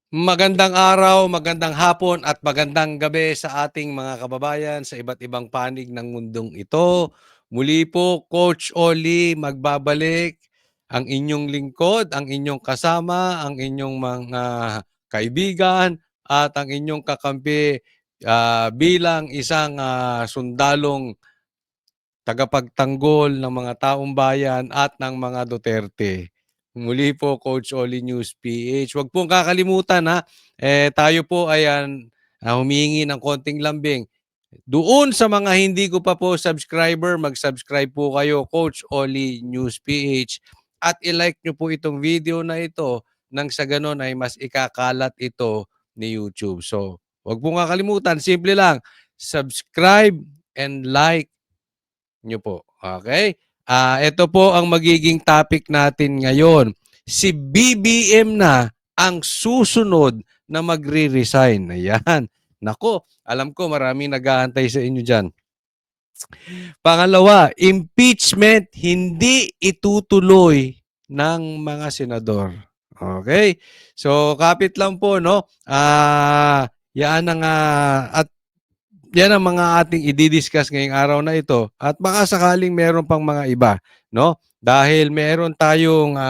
Magandang araw, magandang hapon at magandang gabi sa ating mga kababayan sa iba't ibang panig ng mundong ito. Muli po, Coach Oli magbabalik, ang inyong lingkod, ang inyong kasama, ang inyong mga kaibigan at ang inyong kakampi bilang isang sundalong tagapagtanggol ng mga taong bayan at ng mga Duterte. Muli po, Coach Oli News PH. Huwag pong kakalimutan tayo po ay humihingi ng konting lambing. Doon sa mga hindi ko pa po subscriber, mag-subscribe po kayo, Coach Oli News PH. At i-like nyo po itong video na ito nang sa ganon ay mas ikakalat ito ni YouTube. So, huwag pong kakalimutan, simple lang, subscribe and like nyo po. Okay? Ito po ang magiging topic natin ngayon. Si BBM na ang susunod na magre-resign. Ayan. Nako, alam ko maraming nag-aantay sa inyo dyan. Pangalawa, impeachment hindi itutuloy ng mga senador. Okay? So, kapit lang po, no? Yan ang, at yan ang mga ating i-discuss ngayong araw na ito. At baka sakaling meron pang mga iba, no? Dahil meron tayong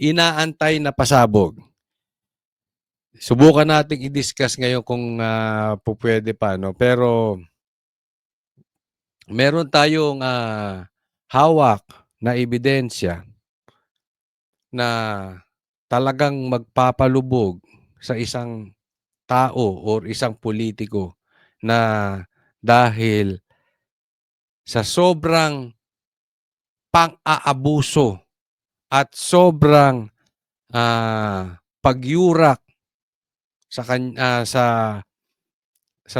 inaantay na pasabog. Subukan nating i-discuss ngayon kung pupwede pa, no? Pero meron tayong hawak na ebidensya na talagang magpapalubog sa isang tao or isang politiko na dahil sa sobrang pang-aabuso at sobrang pagyurak sa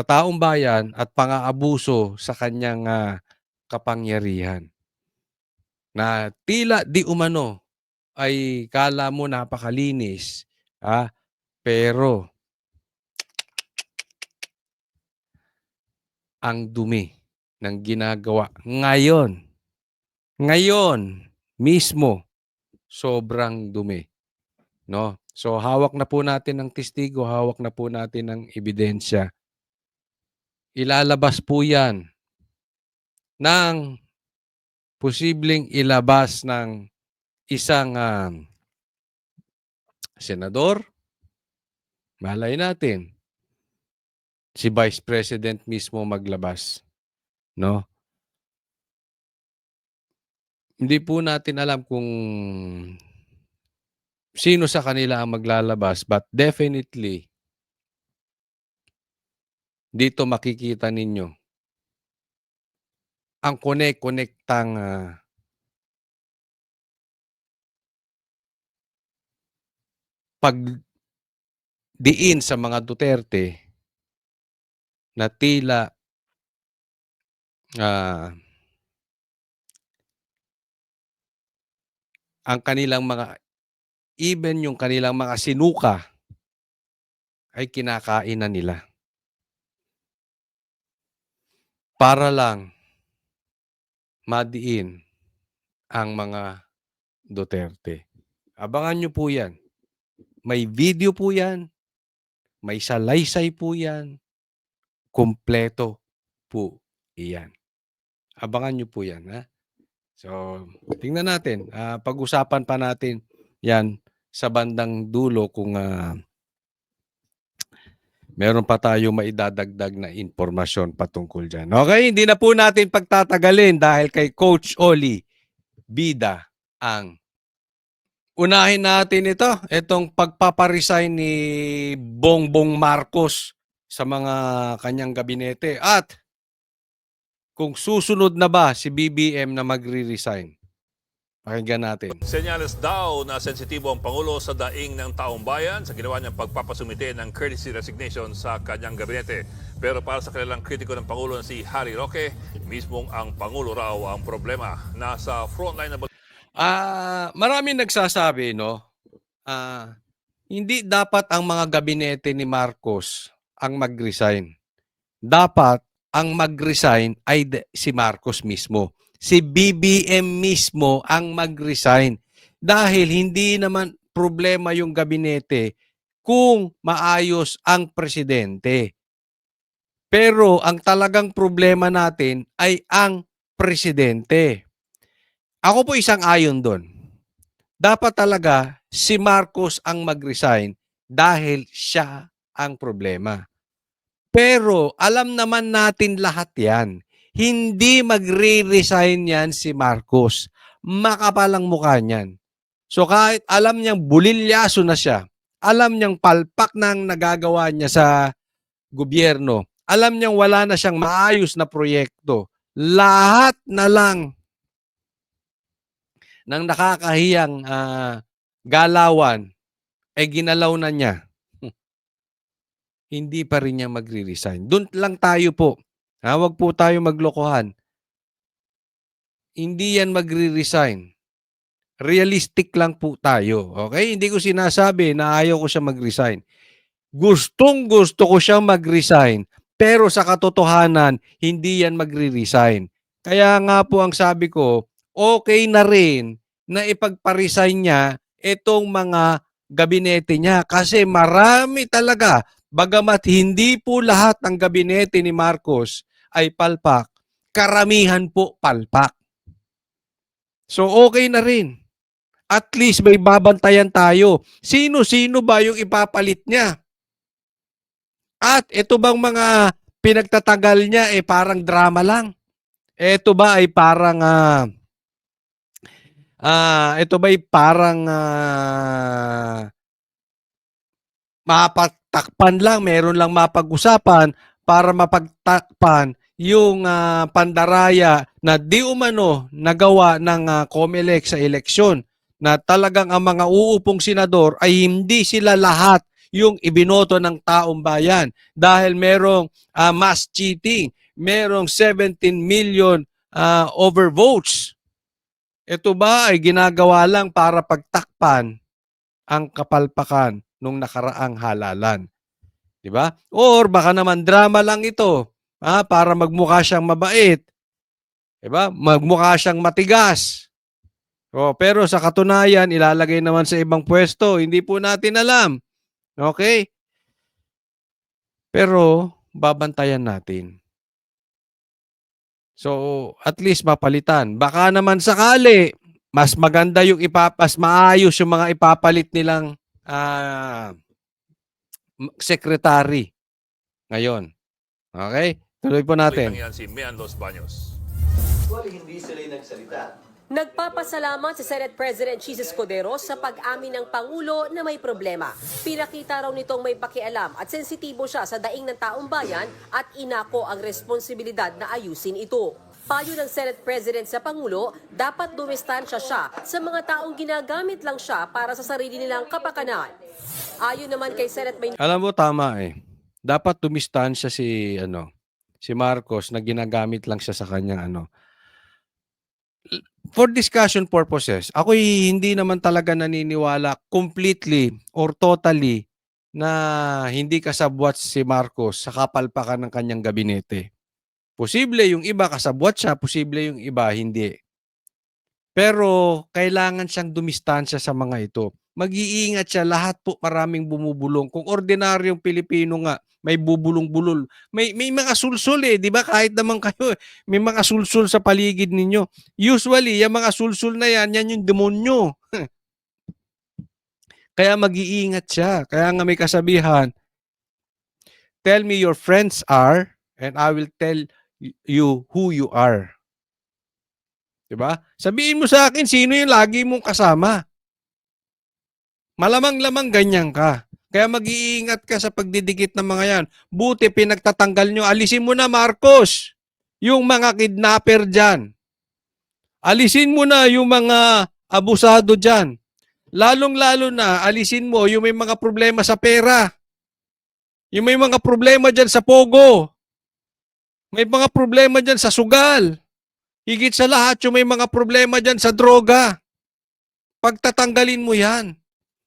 taong bayan at pang-aabuso sa kanyang kapangyarihan. Na tila di umano ay kala mo napakalinis, pero ang dumi ng ginagawa ngayon mismo, sobrang dumi, no? So hawak na po natin ng testigo, hawak na po natin ng ebidensya. Ilalabas po 'yan ng posibleng ilabas ng isang senador. Malay natin si Vice President mismo maglabas, no? Hindi po natin alam kung sino sa kanila ang maglalabas, but definitely dito makikita ninyo ang konektang pagdiin sa mga Duterte na tila ang kanilang even yung kanilang mga sinuka ay kinakain na nila. Para lang madiin ang mga Duterte. Abangan nyo po yan. May video po yan. May salaysay po yan. Kompleto po iyan. Abangan nyo po yan. So, tingnan natin. Pag-usapan pa natin yan sa bandang dulo kung meron pa tayo maidadagdag na impormasyon patungkol dyan. Okay, hindi na po natin pagtatagalin dahil kay Coach Oli Bida ang unahin natin itong pagpaparesign ni Bongbong Marcos sa mga kanyang gabinete at kung susunod na ba si BBM na magre-resign. Pakinggan natin. Senyales daw na sensitibo ang Pangulo sa daing ng taong bayan sa ginawa niyang pagpapasumite ng courtesy resignation sa kanyang gabinete. Pero para sa kanilang kritiko ng Pangulo na si Harry Roque, mismong ang Pangulo raw ang problema. Nasa frontline na maraming nagsasabi, no? Hindi dapat ang mga gabinete ni Marcos ang mag-resign. Dapat ang mag-resign ay si Marcos mismo. Si BBM mismo ang mag-resign. Dahil hindi naman, problema yung gabinete kung maayos ang presidente. Pero ang talagang problema natin ay ang presidente. Ako po isang-ayon do'n. Dapat talaga si Marcos ang mag-resign dahil siya ang problema. Pero alam naman natin lahat yan. Hindi magre-resign yan si Marcos. Makapal ang mukha niyan. So kahit alam niyang bulilyaso na siya, alam niyang palpak na ang nagagawa niya sa gobyerno, alam niyang wala na siyang maayos na proyekto, lahat na lang ng nakakahiyang galawan ay ginalaw na niya, hindi pa rin niya magre-resign. Doon lang tayo po. Wag po tayo maglokohan. Hindi yan magre-resign. Realistic lang po tayo. Okay? Hindi ko sinasabi na ayaw ko siya mag-resign. Gustong-gusto ko siyang mag-resign. Pero sa katotohanan, hindi yan magre-resign. Kaya nga po ang sabi ko, okay na rin na ipagpa-resign niya itong mga gabinete niya. Kasi marami talaga. Bagamat hindi po lahat ng gabinete ni Marcos ay palpak, karamihan po palpak. So okay na rin. At least may babantayan tayo. Sino-sino ba yung ipapalit niya? At ito bang mga pinagtatagal niya parang drama lang? Ito ba ay parang mapagtakpan lang, meron lang mapag-usapan para mapagtakpan yung pandaraya na di umano nagawa ng COMELEC sa eleksyon, na talagang ang mga uupong senador ay hindi sila lahat yung ibinoto ng taong bayan dahil merong mass cheating, merong 17 million overvotes. Ito ba ay ginagawa lang para pagtakpan ang kapalpakan nung nakaraang halalan? 'Di ba? Or baka naman drama lang ito, para magmukha siyang mabait. 'Di ba? Magmukha siyang matigas. Pero sa katunayan, ilalagay naman sa ibang pwesto. Hindi po natin alam. Okay? Pero babantayan natin. So, at least mapalitan. Baka naman sakali, mas maganda yung mas maayos yung mga ipapalit nilang secretary ngayon. Okay? Tuloy po natin. Yan si Mian Los Baños. Hindi sila nagsalita. Nagpapasalamat si Senate President Chis Escudero sa pag-amin ng Pangulo na may problema. Pinakita raw nitong may pakialam at sensitibo siya sa daing ng taong bayan at inako ang responsibilidad na ayusin ito. Payo ng Senate President sa Pangulo, dapat dumistansya siya sa mga taong ginagamit lang siya para sa sarili nilang kapakanan. Ayon naman kay Senate Alam mo, tama Dapat dumistansya si Marcos na ginagamit lang siya sa kanyang For discussion purposes, ako'y hindi naman talaga naniniwala completely or totally na hindi kasabwat si Marcos sa kapalpakan ng kanyang gabinete. Posible yung iba kasabwat siya, posible yung iba hindi. Pero kailangan siyang dumistansya sa mga ito. Mag-iingat siya, lahat po maraming bumubulong. Kung ordinaryong Pilipino nga, may bubulong-bulol. May mga sulsul 'di ba? Kahit naman kayo, may mga sulsul sa paligid ninyo. Usually, yung mga sulsul na yan yung demonyo. Kaya mag-iingat siya. Kaya nga may kasabihan, tell me your friends are, and I will tell you who you are. 'Di ba? Sabihin mo sa akin sino yung lagi mong kasama. Malamang-lamang ganyan ka. Kaya mag-iingat ka sa pagdidikit ng mga yan. Buti pinagtatanggal nyo. Alisin mo na, Marcos, yung mga kidnapper dyan. Alisin mo na yung mga abusado dyan. Lalong-lalo na, alisin mo yung may mga problema sa pera. Yung may mga problema dyan sa pogo. May mga problema dyan sa sugal. Higit sa lahat, yung may mga problema dyan sa droga. Pagtatanggalin mo yan.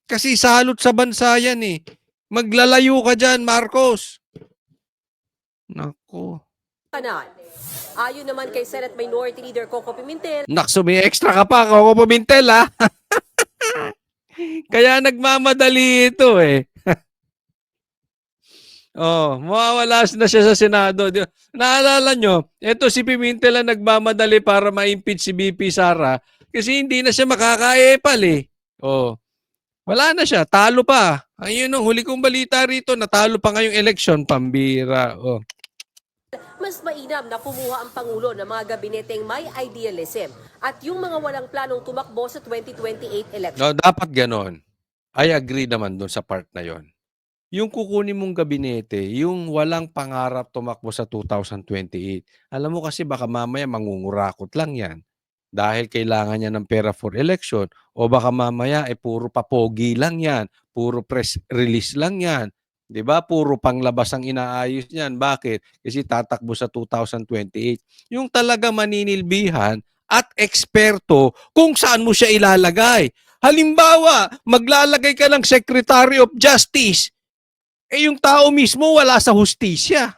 Kasi salot sa bansa yan Maglalayo ka dyan, Marcos. Nako. Ayon naman kay Senate Minority Leader Coco Pimentel, Nakso, may extra ka pa, Coco Pimentel, Kaya nagmamadali ito eh. Oh, mawawala na siya sa Senado. Naalala nyo, ito si Pimentel ang nagmamadali para ma-impeach si BP Sara kasi hindi na siya makakaepal eh. Oh, wala na siya, talo pa. Ayun ang huli kong balita rito, natalo pa ngayong election, pambira. Oh. Mas mainam na kumuha ang Pangulo ng mga gabineteng may idealism at yung mga walang planong tumakbo sa 2028 election. No, dapat ganon. I agree naman doon sa part na yon. Yung kukunin mong gabinete, yung walang pangarap tumakbo sa 2028. Alam mo kasi baka mamaya mangungurakot lang yan dahil kailangan niya ng pera for election o baka mamaya puro papogi lang yan, puro press release lang yan. 'Di ba? Puro panglabas ang inaayos niyan. Bakit? Kasi tatakbo sa 2028. Yung talaga maninilbihan at eksperto kung saan mo siya ilalagay. Halimbawa, maglalagay ka ng Secretary of Justice. Yung tao mismo wala sa hustisya.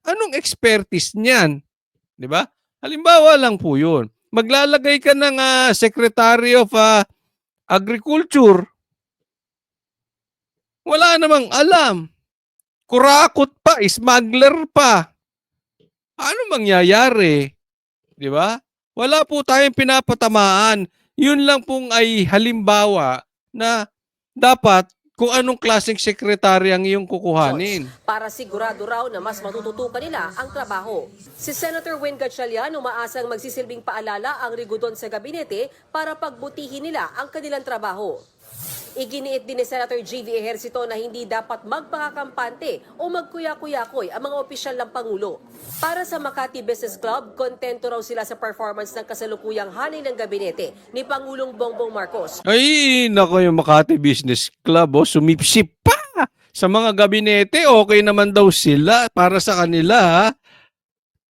Anong expertise niyan? 'Di ba? Halimbawa lang po 'yun. Maglalagay ka ng Secretary of Agriculture. Wala namang alam. Kurakot pa, smuggler pa. Ano mangyayari? 'Di ba? Wala po tayong pinapatamaan. 'Yun lang pong ay halimbawa na dapat kung anong klaseng sekretary ang iyong kukuhanin. Para sigurado raw na mas matututukan nila ang trabaho. Si Senator Win Gatchalian umaasang magsisilbing paalala ang rigudon sa gabinete para pagbutihin nila ang kanilang trabaho. Iginiit din ni Senator G.V. Ejercito na hindi dapat magpakakampante o magkuya-kuyakoy ang mga opisyal ng Pangulo. Para sa Makati Business Club, kontento raw sila sa performance ng kasalukuyang hanay ng gabinete ni Pangulong Bongbong Marcos. Ay, nako yung Makati Business Club, sumipsip pa sa mga gabinete. Okay naman daw sila para sa kanila, ha?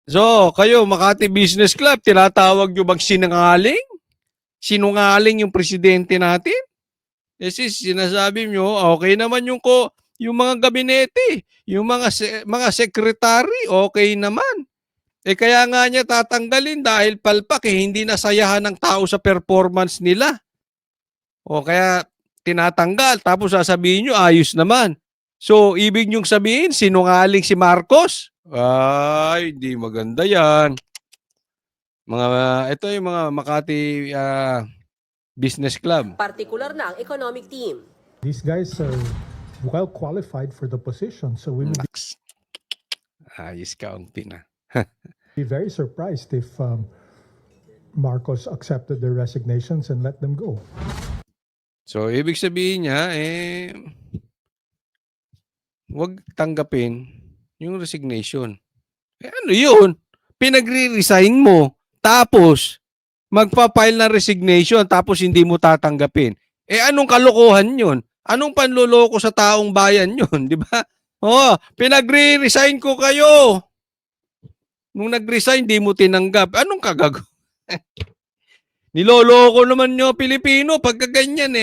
So, kayo, Makati Business Club, tinatawag nyo bang sinungaling? Sinungaling yung presidente natin? Kasi sinasabi nyo, okay naman yung mga gabinete, yung mga sekretary, okay naman. Kaya nga niya tatanggalin dahil palpak hindi nasayahan ng tao sa performance nila. O kaya tinatanggal tapos sasabihin nyo ayos naman. So ibig nyong sabihin sinungaling si Marcos? Ay, hindi maganda yan. Ito yung mga Makati Business Club. Partikular na ang economic team. These guys are well qualified for the position, so we would Ayos kaunti na. be very surprised if Marcos accepted their resignations and let them go. So, ibig sabihin niya, huwag tanggapin yung resignation. Ano yun? Pinagre-resign mo, tapos magpa-file ng resignation, tapos hindi mo tatanggapin. Anong kalokohan yun? Anong panloloko sa taong bayan yun? Di ba? Pinagre-resign ko kayo. Nung nag-resign, di mo tinanggap. Anong kagago? Niloloko naman nyo Pilipino pagka ganyan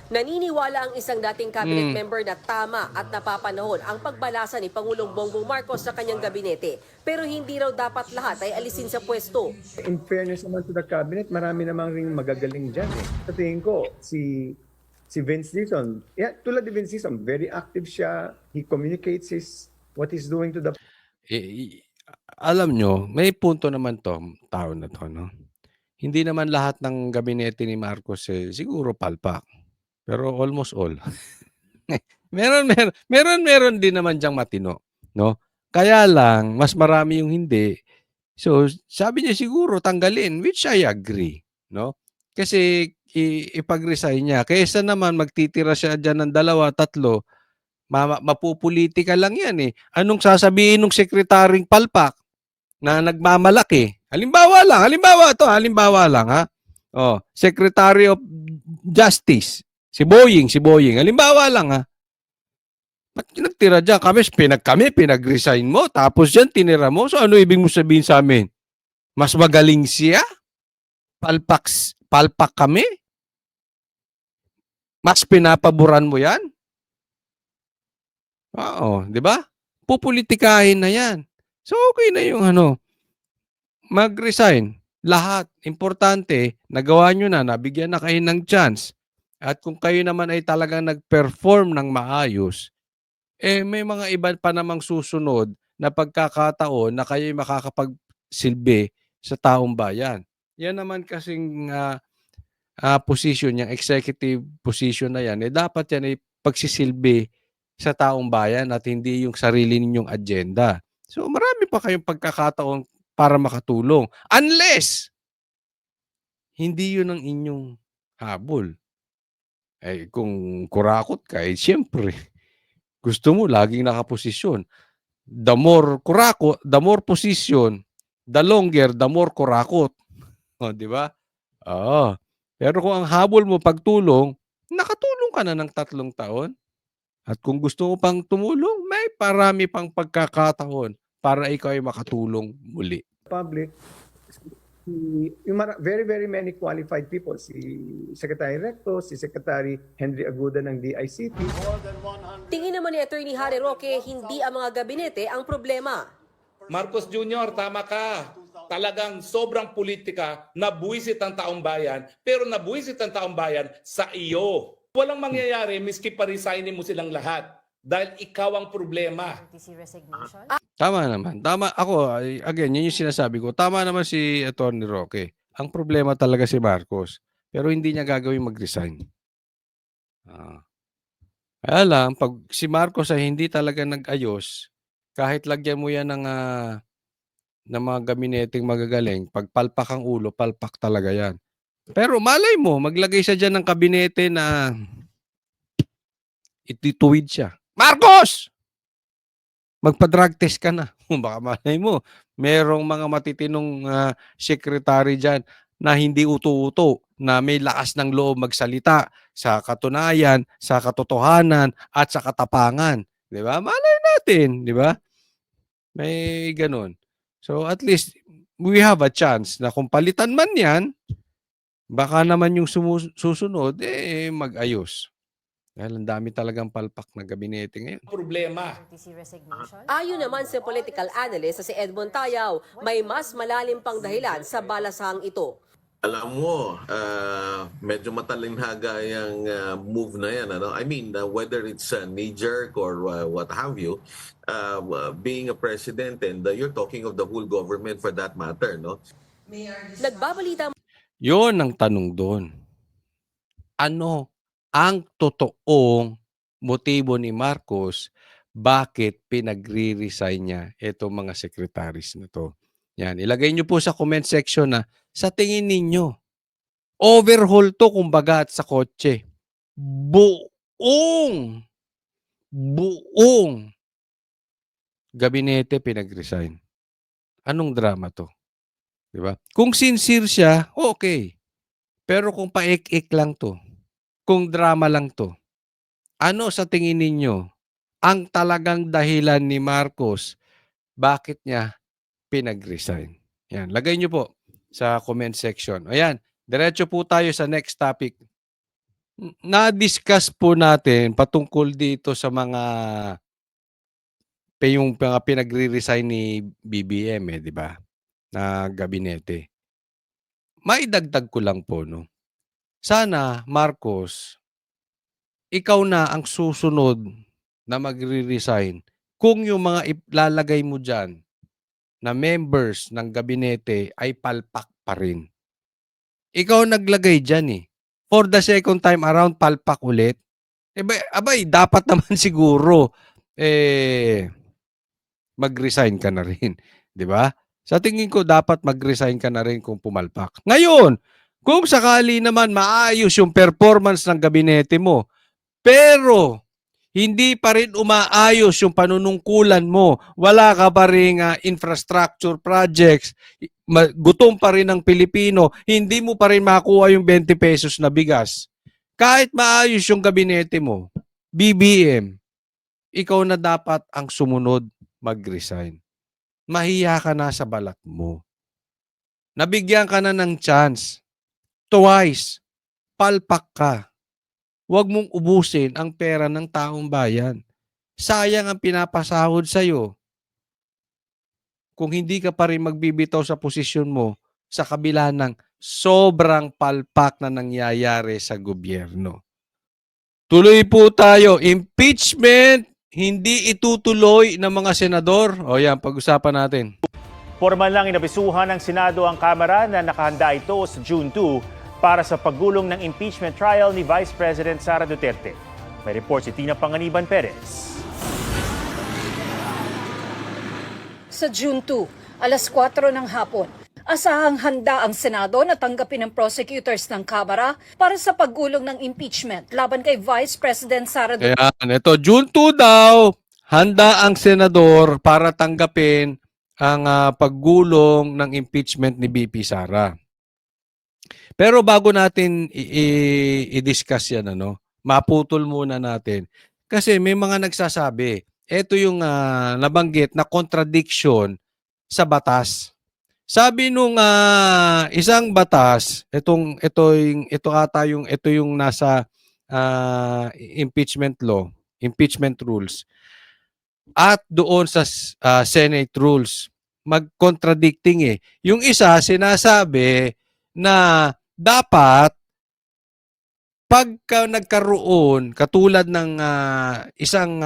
Naniniwala ang isang dating cabinet member na tama at napapanahon ang pagbalasa ni Pangulong Bongbong Marcos sa kanyang gabinete. Pero hindi raw dapat lahat ay alisin sa pwesto. In fairness naman to the cabinet, marami namang ring magagaling dyan Sa tingin ko, si Vince Dizon, tulad ni Vince Dizon, very active siya. He communicates what he's doing to the... Alam nyo, may punto naman to, tao na to, no? Hindi naman lahat ng gabinete ni Marcos siguro palpak. Pero almost all. meron din naman diyang matino, no? Kaya lang, mas marami yung hindi. So, sabi niya siguro tanggalin, which I agree, no? Kasi ipag-resign niya. Kaysa naman magtitira siya dyan ng 2, 3, mapupolitika lang yan Anong sasabihin ng sekretaryong palpak na nagmamalaki? Halimbawa lang ha. Secretary of Justice. Si Boying. Halimbawa lang ha. Ba't nagtira dyan? Pinag-resign mo, tapos dyan tinira mo. So ano ibig mo sabihin sa amin? Mas magaling siya? Palpak kami? Mas pinapaboran mo yan? Oo, di ba? Pupolitikahin na yan. So okay na yung mag-resign. Lahat. Importante, nagawa nyo na, nabigyan na kayo ng chance. At kung kayo naman ay talagang nag-perform ng maayos, may mga iba pa namang susunod na pagkakataon na kayo'y makakapagsilbi sa taong bayan. Yan naman kasing position, yung executive position na yan, dapat yan ay pagsisilbi sa taong bayan at hindi yung sarili ninyong agenda. So marami pa kayong pagkakataon para makatulong. Unless, hindi yun ang inyong habol. Kung kurakot ka, siyempre, gusto mo laging nakaposisyon. The more kurakot, the more position, the longer, the more kurakot. O, di ba? Oo. Pero kung ang habol mo pagtulong, nakatulong ka na ng 3 taon. At kung gusto mo pang tumulong, may parami pang pagkakataon para ikaw ay makatulong muli. Public, very, very many qualified people. Si Secretary Recto, si Secretary Henry Aguda ng DICT. Tingin naman ni Attorney Harry Roque, hindi ang mga gabinete ang problema. Marcos Jr., tama ka. Talagang sobrang politika, nabuwisit ang taong bayan, pero nabuwisit ang taong bayan sa iyo. Walang mangyayari miski pa-resignin mo silang lahat dahil ikaw ang problema. Tama naman. Tama ako, again, yun yung sinasabi ko. Tama naman si Atty. Roque. Ang problema talaga si Marcos. Pero hindi niya gagawin mag-resign. Kaya lang, pag si Marcos ay hindi talaga nag-ayos, kahit lagyan mo yan ng mga gabineteng magagaling, pag palpak ang ulo, palpak talaga yan. Pero malay mo, maglagay siya dyan ng kabinete na itituwid siya. Marcos! Magpa-drug test ka na. Baka malay mo, merong mga matitinong secretary dyan na hindi uto-uto, na may lakas ng loob magsalita sa katunayan, sa katotohanan, at sa katapangan. Di ba? Malay natin, di ba? May ganun. So at least, we have a chance na kung palitan man yan, baka naman yung susunod, mag-ayos. Dahil ang dami talagang palpak na gabinete ngayon. Problema. Ayon naman sa political analyst na si Edmond Tayaw, may mas malalim pang dahilan sa balasang ito. Alam mo, medyo matalinhaga yung move na yan. Ano? I mean, whether it's knee-jerk or what have you, being a president and you're talking of the whole government for that matter, no? Nagbabalita Yun ang tanong doon. Ano ang totoong motibo ni Marcos bakit pinagre-resign niya itong mga secretaries na to? Yan, ilagay niyo po sa comment section na sa tingin ninyo, overhaul to kumbaga at sa kotse. Buong gabinete pinag-resign. Anong drama to? Di ba? Kung sincere siya, okay. Pero kung paik-ik lang to, kung drama lang to, ano sa tingin ninyo ang talagang dahilan ni Marcos bakit niya pinag-resign? Yan, lagay niyo po sa comment section. Ayan, diretso po tayo sa next topic. Na-discuss po natin patungkol dito sa yung mga pinagre-resign ni BBM, di ba? Na gabinete. Maidagdag ko lang po, no? Sana, Marcos, ikaw na ang susunod na magre-resign kung yung mga ilalagay mo dyan na members ng gabinete ay palpak pa rin. Ikaw naglagay dyan eh. For the second time around, palpak ulit. Abay, dapat naman siguro mag-resign ka na rin. Di ba? Sa tingin ko, dapat mag-resign ka na rin kung pumalpak. Ngayon, kung sakali naman maayos yung performance ng gabinete mo, pero hindi pa rin umaayos yung panunungkulan mo, wala ka pa rin infrastructure projects, gutom pa rin ang Pilipino, hindi mo pa rin makuha yung 20 pesos na bigas. Kahit maayos yung gabinete mo, BBM, ikaw na dapat ang sumunod mag-resign. Mahiya ka na sa balat mo. Nabigyan ka na ng chance. Twice. Palpak ka. Huwag mong ubusin ang pera ng taong bayan. Sayang ang pinapasahod sa'yo. Kung hindi ka pa rin magbibitaw sa posisyon mo, sa kabila ng sobrang palpak na nangyayari sa gobyerno. Tuloy po tayo. Impeachment, hindi itutuloy ng mga senador. O yan, pag-usapan natin. Formal lang inabisuhan ng Senado ang Kamara na nakahanda ito sa June 2 para sa paggulong ng impeachment trial ni Vice President Sara Duterte. May report si Tina Panganiban Perez. Sa June 2, alas 4 ng hapon, asahang handa ang Senado na tanggapin ng prosecutors ng Kamara para sa paggulong ng impeachment laban kay Vice President Sara Duterte. Ayan, ito, June 2 daw, handa ang senador para tanggapin ang paggulong ng impeachment ni BP Sara. Pero bago natin i-discuss yan, maputol muna natin. Kasi may mga nagsasabi, ito yung nabanggit na contradiction sa batas. Sabi nung isang batas, ito yung nasa impeachment law, impeachment rules, at doon sa Senate rules, mag-contradicting eh. Yung isa sinasabi na dapat pagka nagkaroon katulad ng isang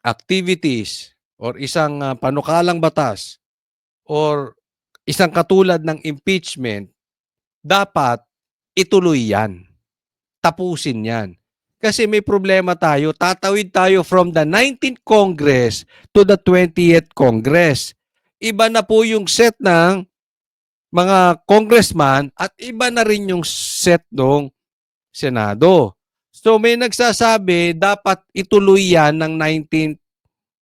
activities or isang panukalang batas or isang katulad ng impeachment, dapat ituloy yan. Tapusin yan. Kasi may problema tayo. Tatawid tayo from the 19th Congress to the 20th Congress. Iba na po yung set ng mga congressman at iba na rin yung set ng Senado. So may nagsasabi dapat ituloy yan ng 19th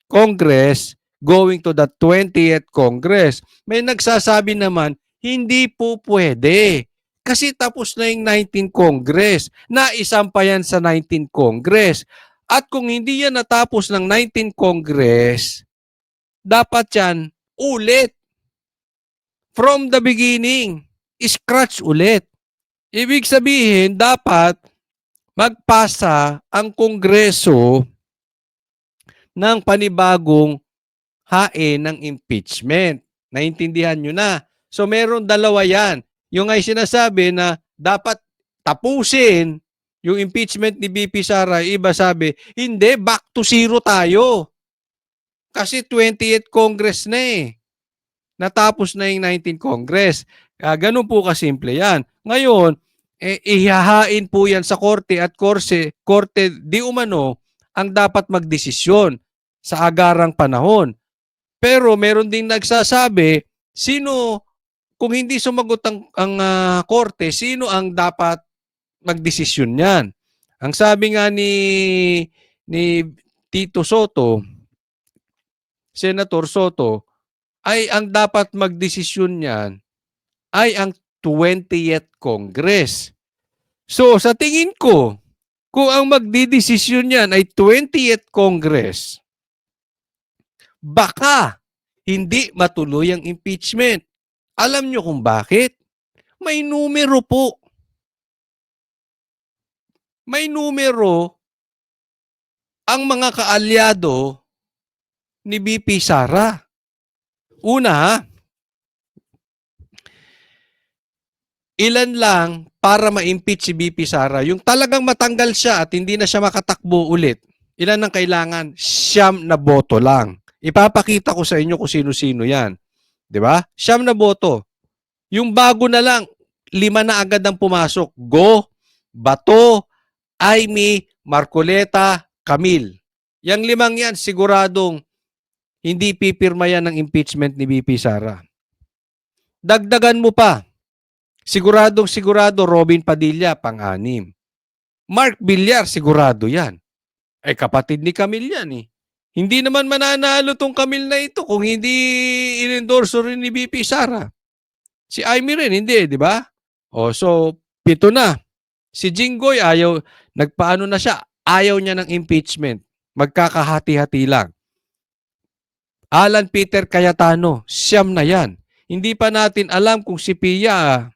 Congress going to the 20th Congress. May nagsasabi naman hindi po pwede. Kasi tapos na yung 19th Congress. Naisampa yan sa 19th Congress. At kung hindi yan natapos ng 19th Congress, dapat yan ulit. From the beginning, scratch ulit. Ibig sabihin, dapat magpasa ang Kongreso ng panibagong hain ng impeachment. Naintindihan nyo na. So meron dalawa yan. Yung ay sinasabi na dapat tapusin yung impeachment ni BP Sara, iba sabi, hindi, back to zero tayo. Kasi 20th Congress na eh. Natapos na yung 19th Congress. Ganun po kasimple yan. Ngayon, ihahain po yan sa korte at korte di umano ang dapat magdesisyon sa agarang panahon. Pero meron din nagsasabi, kung hindi sumagot ang korte, sino ang dapat magdesisyon niyan? Ang sabi nga ni Tito Soto, Senator Soto, ay ang dapat magdesisyon niyan ay ang 20th Congress. So sa tingin ko, kung ang magdidesisyon niyan ay 20th Congress, baka hindi matuloy ang impeachment. Alam nyo kung bakit? May numero po. May numero ang mga kaalyado ni BP Sara. Una, ilan lang para ma-impeach si BP Sara? Yung talagang matanggal siya at hindi na siya makatakbo ulit. Ilan ang kailangan? 9 na boto lang. Ipapakita ko sa inyo kung sino-sino yan. 'Di ba? 9 na boto. Yung bago na lang, 5 na agad ang pumasok. Go, Bato, Aimee, Marcoleta, Camille. Yang 5 yan, siguradong hindi pipirma yan ng impeachment ni BP Sara. Dagdagan mo pa. Siguradong sigurado Robin Padilla, pang-6. Mark Villar, sigurado yan. Ay kapatid ni Camille yan eh. Hindi naman mananalo tong Camille na ito kung hindi in-endorso rin ni BP Sara. Si Aimee rin, hindi, di ba? O, so, 7 na. Si Jinggoy, nagpaano na siya, ayaw niya ng impeachment. Magkakahati-hati lang. Alan Peter Cayetano, 9 na yan. Hindi pa natin alam kung si Pia,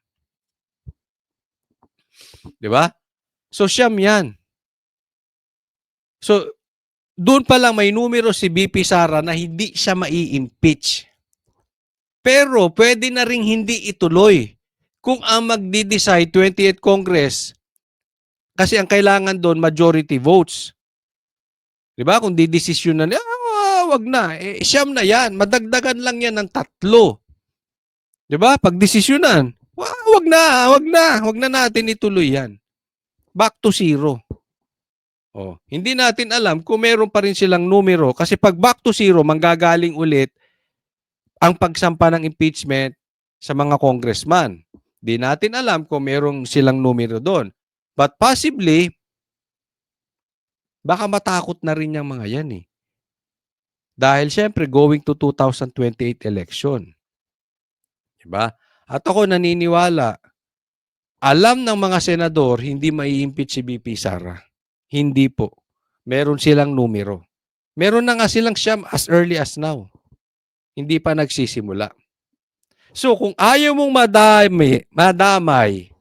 di ba? So, 9 yan. So, doon pa lang may numero si BP Sara na hindi siya mai-impeach. Pero pwede na ring hindi ituloy kung ang magdi-decide 28th Congress kasi ang kailangan doon majority votes. 'Di ba? Kung didesisyon na, wag na. Siyam na 'yan. Madagdagan lang 'yan ng 3. 'Di ba? Pagdesisyonan, wag na natin ituloy 'yan. Back to zero. Oh, hindi natin alam kung meron pa rin silang numero kasi pag back to zero, manggagaling ulit ang pagsampa ng impeachment sa mga congressman. Di natin alam kung merong silang numero doon. But possibly, baka matakot na rin yung mga yan eh. Dahil syempre, going to 2028 election. Diba? At ako naniniwala, alam ng mga senador, hindi mai-impeach si BP Sara. Hindi po. Meron silang numero. Meron na nga silang siyam as early as now. Hindi pa nagsisimula. So, kung ayaw mong madamay,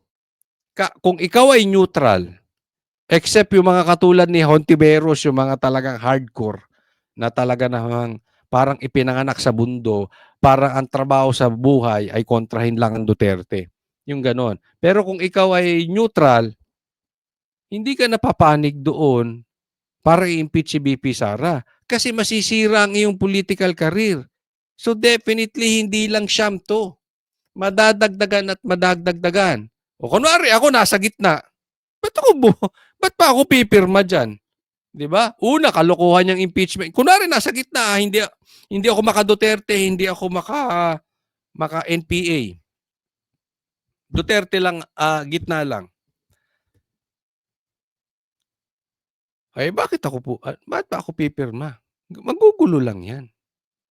kung ikaw ay neutral, except yung mga katulad ni Hontiveros, yung mga talagang hardcore, na talaga namang parang ipinanganak sa bundo, para ang trabaho sa buhay ay kontrahin lang ang Duterte. Yung ganon. Pero kung ikaw ay neutral, hindi ka napapanig doon para i-impeach si BP Sara. Kasi masisira ang iyong political career. So definitely hindi lang siyam to. Madadagdagan at madadagdagan. O kunwari ako nasa gitna. Ba't pa ako pipirma dyan? 'Di ba? Una, kalokohan yung impeachment. Kunwari nasa gitna, hindi ako maka-Duterte, hindi ako maka-NPA. Duterte lang, gitna lang. Ay, bakit pa ako pipirma? Magugulo lang yan.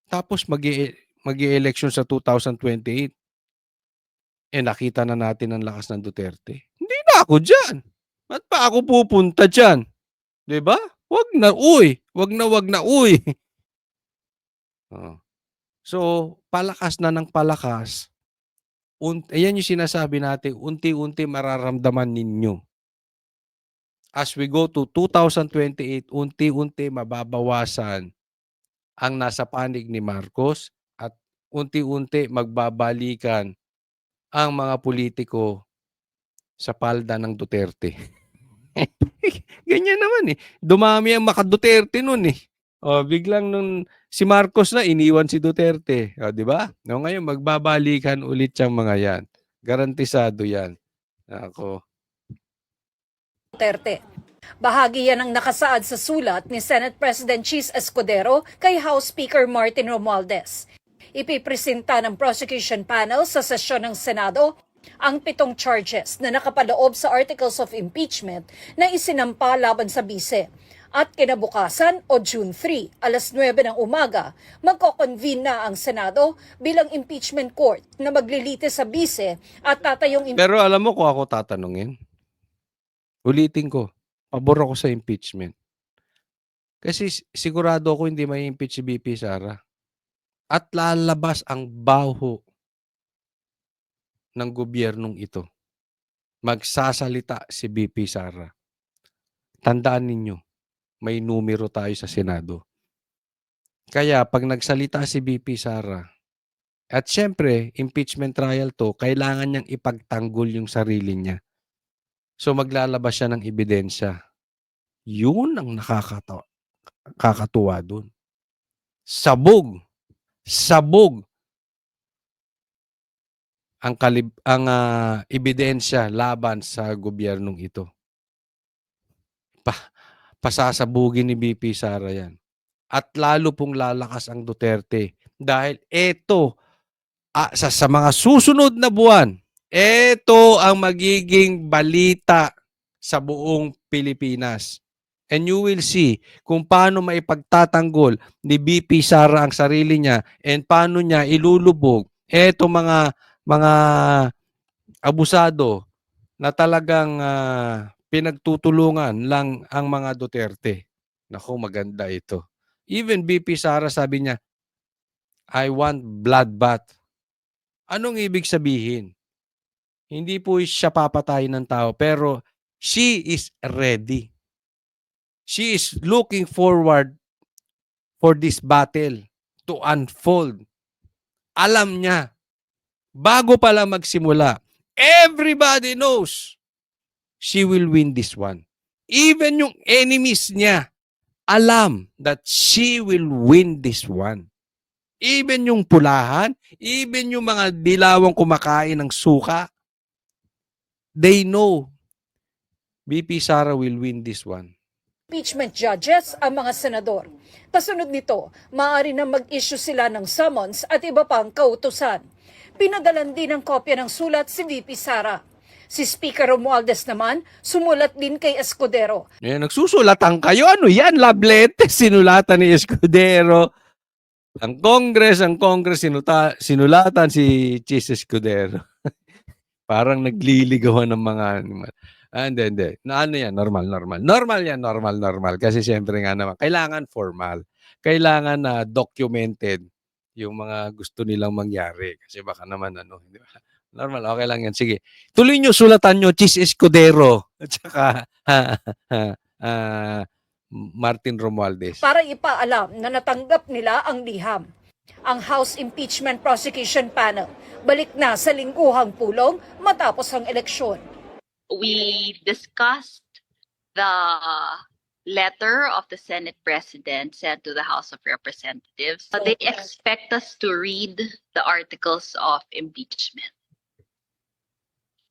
Tapos mag-i-election sa 2028. Nakita na natin ang lakas ng Duterte. Hindi na ako dyan. Ba't pa ako pupunta dyan? 'Di ba? Wag na, uy. Wag na, uy. So, palakas na ng palakas. Ayan yung sinasabi natin, unti-unti mararamdaman ninyo. As we go to 2028, unti-unti mababawasan ang nasa panig ni Marcos at unti-unti magbabalikan ang mga politiko sa palda ng Duterte. Ganyan naman eh. Dumami ang maka-Duterte nun eh. Biglang nung si Marcos na iniwan si Duterte. Di ba? No, ngayon magbabalikan ulit yung mga yan. Garantisado yan. Ako. Duterte. Bahagi yan ang nakasaad sa sulat ni Senate President Chis Escudero kay House Speaker Martin Romualdez. Ipipresenta ng prosecution panel sa sesyon ng Senado ang 7 charges na nakapaloob sa Articles of Impeachment na isinampa laban sa bise. At kinabukasan o June 3, alas 9 ng umaga, magko-convene na ang Senado bilang impeachment court na maglilitis sa bise at tatayong Pero alam mo kung ako tatanungin? Ulitin ko, pabor ako sa impeachment. Kasi sigurado ako hindi may impeach si BP Sara. At lalabas ang baho ng gobyernong ito. Magsasalita si BP Sara. Tandaan ninyo, may numero tayo sa Senado. Kaya pag nagsalita si BP Sara, at syempre, impeachment trial to, kailangan niyang ipagtanggol yung sarili niya. So maglalabas siya ng ebidensya. Yun ang nakakatuwa dun. Sabog ang ebidensya laban sa gobyernong ito. Pasasabugin ni BP Sara yan. At lalo pong lalakas ang Duterte. Dahil ito, sa mga susunod na buwan, ito ang magiging balita sa buong Pilipinas. And you will see kung paano maipagtatanggol ni BP Sara ang sarili niya and paano niya ilulubog eto mga abusado na talagang pinagtutulungan lang ang mga Duterte. Naku, maganda ito. Even BP Sara sabi niya, I want bloodbath. Anong ibig sabihin? Hindi po siya papatayin ng tao, pero she is ready. She is looking forward for this battle to unfold. Alam niya. Bago pa lang magsimula, everybody knows she will win this one. Even yung enemies niya, alam that she will win this one. Even yung pulahan, even yung mga dilawang kumakain ng suka, they know VP Sara will win this one. Impeachment judges ang mga senador. Kasunod nito, maaari na mag-issue sila ng summons at iba pang kautusan. Pinadalan din ng kopya ng sulat si VP Sara. Si Speaker Romualdez naman, sumulat din kay Escudero. Nagsusulatan kayo. Ano yan? Love letter. Sinulatan ni Escudero. Ang Congress, sinulatan si Chis Escudero. Parang nagliligawan ng mga animal. Hindi. Ano yan? Normal. Normal yan. Normal. Kasi siyempre nga naman, kailangan formal. Kailangan na documented yung mga gusto nilang mangyari. Kasi baka naman di ba? Normal, okay lang yan. Sige. Tuloy nyo, sulatan nyo, Chis Escudero. At saka, Martin Romualdez. Para ipaalam na natanggap nila ang liham. Ang House Impeachment Prosecution Panel balik na sa lingguhang pulong matapos ang eleksyon. We discussed the letter of the Senate President sent to the House of Representatives. They expect us to read the articles of impeachment.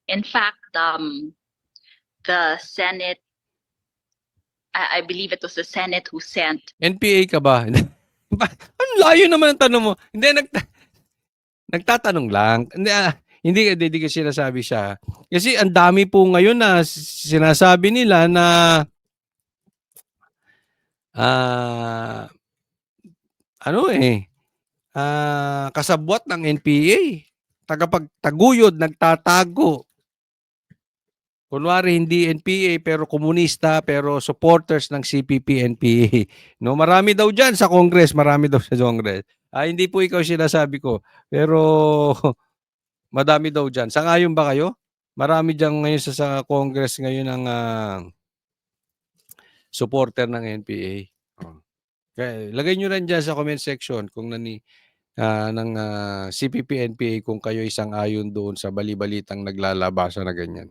In fact, the Senate, I believe it was the Senate who sent. NPA ka ba? Ang layo naman ang tanong mo. Hindi, nagtatanong lang. Hindi ko sinasabi siya. Kasi ang dami po ngayon na sinasabi nila na kasabwat ng NPA. Tagapagtaguyod, nagtatago. Kunwari hindi NPA pero komunista pero supporters ng CPP-NPA. No, marami daw diyan sa Congress, marami daw sa Congress. Hindi po ikaw sinasabi ko, pero madami daw diyan. Sangayon ba kayo? Marami diyan ngayon sa Congress ngayon ang supporter ng NPA. Okay, lagay niyo rin diyan sa comment section kung ng CPP-NPA kung kayo isang ayon doon sa bali-balitang naglalabasan na ganyan.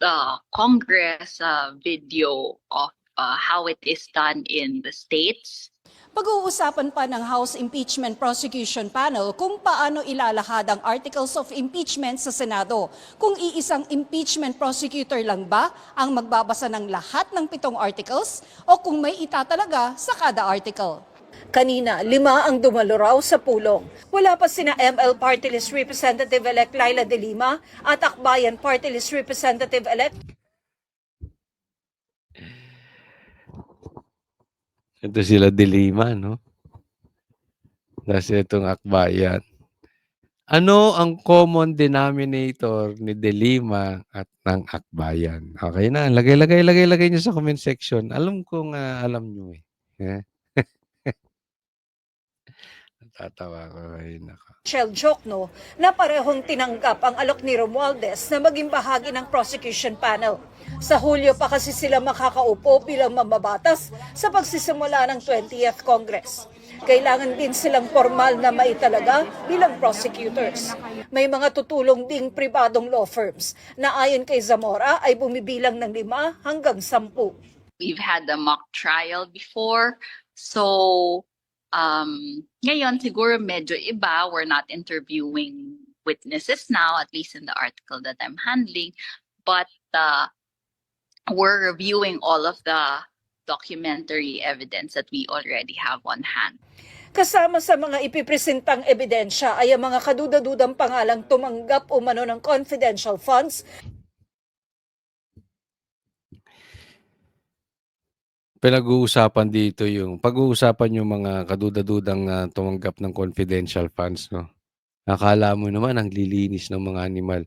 The Congress video of how it is done in the states. Pag-uusapan pa ng House Impeachment Prosecution Panel kung paano ilalahad ang articles of impeachment sa Senado. Kung iisang impeachment prosecutor lang ba ang magbabasa ng lahat ng 7 articles o kung may itatalaga sa kada article. Kanina, 5 ang dumalo raw sa pulong. Wala pa sina ML Party List Representative-elect Laila De Lima at Akbayan Party List Representative-elect Ito sila De Lima, no? Kasi itong Akbayan. Ano ang common denominator ni De Lima at ng Akbayan? Okay na, lagay niyo sa comment section. Alam kong alam niyo eh. Tatawa ko. Ay, nako. Shell Jokno na parehong tinanggap ang alok ni Romualdez na maging bahagi ng prosecution panel. Sa Hulyo pa kasi sila makakaupo bilang mamabatas sa pagsisimula ng 20th Congress. Kailangan din silang formal na maitalaga bilang prosecutors. May mga tutulong ding pribadong law firms na ayon kay Zamora ay bumibilang ng 5 hanggang 10. We've had a mock trial before, so ngayon siguro medyo iba. We're not interviewing witnesses now, at least in the article that I'm handling, but we're reviewing all of the documentary evidence that we already have on hand. Kasama sa mga ipipresentang ebidensya ay ang mga kaduda-dudang pangalang tumanggap umano ng confidential funds. Pinag-uusapan dito pag-uusapan yung mga kaduda-dudang tumanggap ng confidential funds, no? Akala mo naman ang lilinis ng mga animal.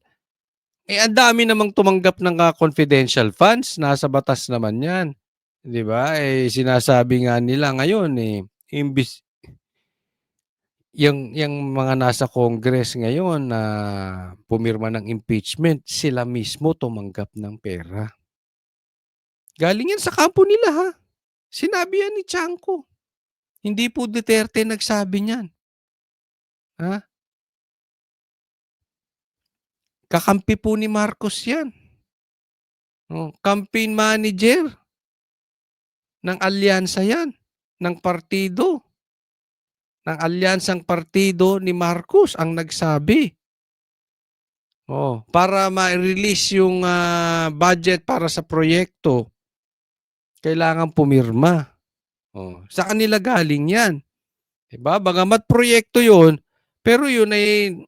Ang dami namang tumanggap ng confidential funds, nasa batas naman 'yan. 'Di ba? Sinasabi nga nila ngayon imbis yung mga nasa Congress ngayon na pumirma ng impeachment, sila mismo tumanggap ng pera. Galing yan sa kampo nila, ha? Sinabi yan ni Chanco. Hindi po Duterte nagsabi niyan. Ha? Kakampi po ni Marcos yan. Campaign manager ng alyansa yan, ng partido. Ng alyansang partido ni Marcos ang nagsabi. Para ma-release yung budget para sa proyekto, kailangan pumirma. Sa kanila galing yan. Diba? Bagamat proyekto yun, pero yun ay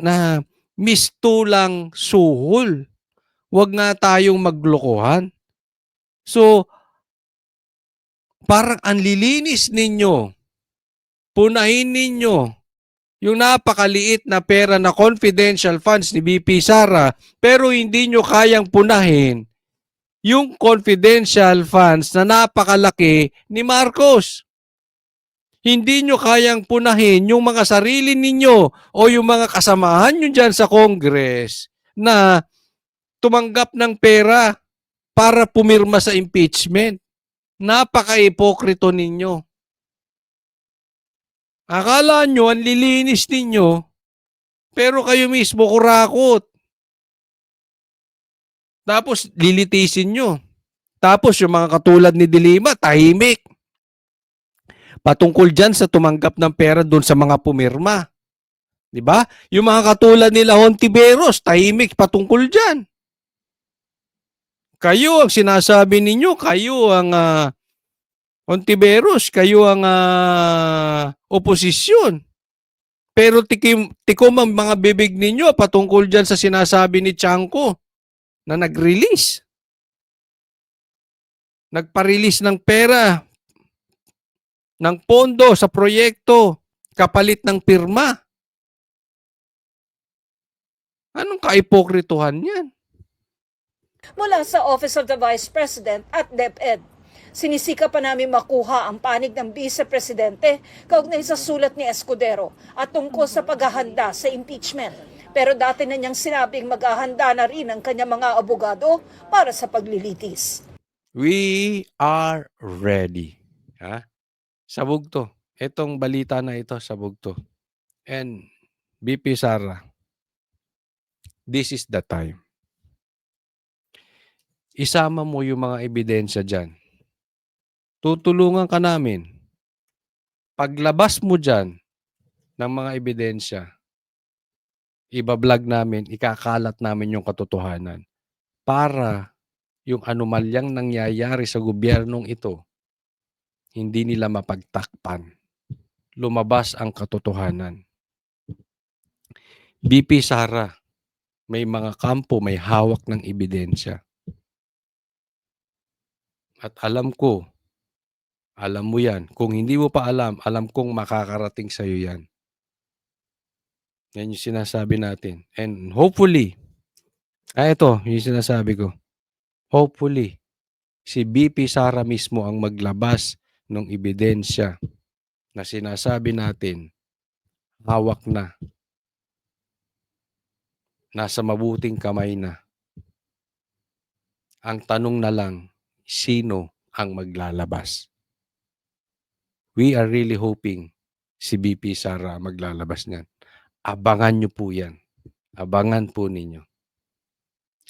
na mistulang suhol. Huwag nga tayong maglokohan. So, parang ang lilinis ninyo. Punahin ninyo yung napakaliit na pera na confidential funds ni BP Sara, pero hindi nyo kayang punahin yung confidential funds na napakalaki ni Marcos. Hindi nyo kayang punahin yung mga sarili ninyo o yung mga kasamahan nyo dyan sa Congress na tumanggap ng pera para pumirma sa impeachment. Napaka-ipokrito ninyo. Akala nyo, ang lilinis ninyo, pero kayo mismo kurakot. Tapos, lilitisin nyo. Tapos, yung mga katulad ni Dilima, tahimik. Patungkol dyan sa tumanggap ng pera doon sa mga pumirma. Diba? Yung mga katulad nila Hontiveros, tahimik patungkol dyan. Kayo ang sinasabi ninyo, kayo ang Hontiveros, kayo ang oposisyon. Pero tikom ang mga bibig ninyo patungkol dyan sa sinasabi ni Chanco na nag-release. Nagpa-release ng pera, ng pondo sa proyekto, kapalit ng pirma. Anong kaipokrituhan yan? Mula sa Office of the Vice President at DepEd, sinisika pa namin makuha ang panig ng Vice Presidente kaugnay sa sulat ni Escudero at tungkol sa paghahanda sa impeachment. Pero dati na niyang sinabing maghahanda na rin ang kanyang mga abogado para sa paglilitis. We are ready. Sabog to. Itong balita na ito, sabog to. And BP Sara, this is the time. Isama mo yung mga ebidensya dyan. Tutulungan ka namin. Paglabas mo dyan ng mga ebidensya, ibablog namin, ikakalat namin yung katotohanan para yung anomalyang nangyayari sa gobyernong ito, hindi nila mapagtakpan. Lumabas ang katotohanan. BP Sara, may mga kampo, may hawak ng ebidensya. At alam ko, alam mo yan. Kung hindi mo pa alam, alam kong makakarating sa'yo yan. Yan yung sinasabi natin. And hopefully, ito yung sinasabi ko. Hopefully, si BP Sara mismo ang maglabas ng ebidensya na sinasabi natin, hawak na. Nasa mabuting kamay na. Ang tanong na lang, sino ang maglalabas? We are really hoping si BP Sara maglalabas niyan. Abangan nyo po yan. Abangan po ninyo.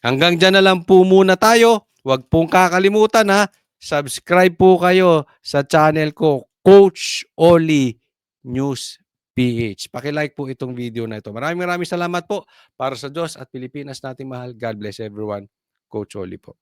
Hanggang dyan na lang po muna tayo. Huwag pong kakalimutan subscribe po kayo sa channel ko, Coach Oli News PH. Paki-like po itong video na ito. Maraming salamat po para sa Diyos at Pilipinas nating mahal. God bless everyone. Coach Oli po.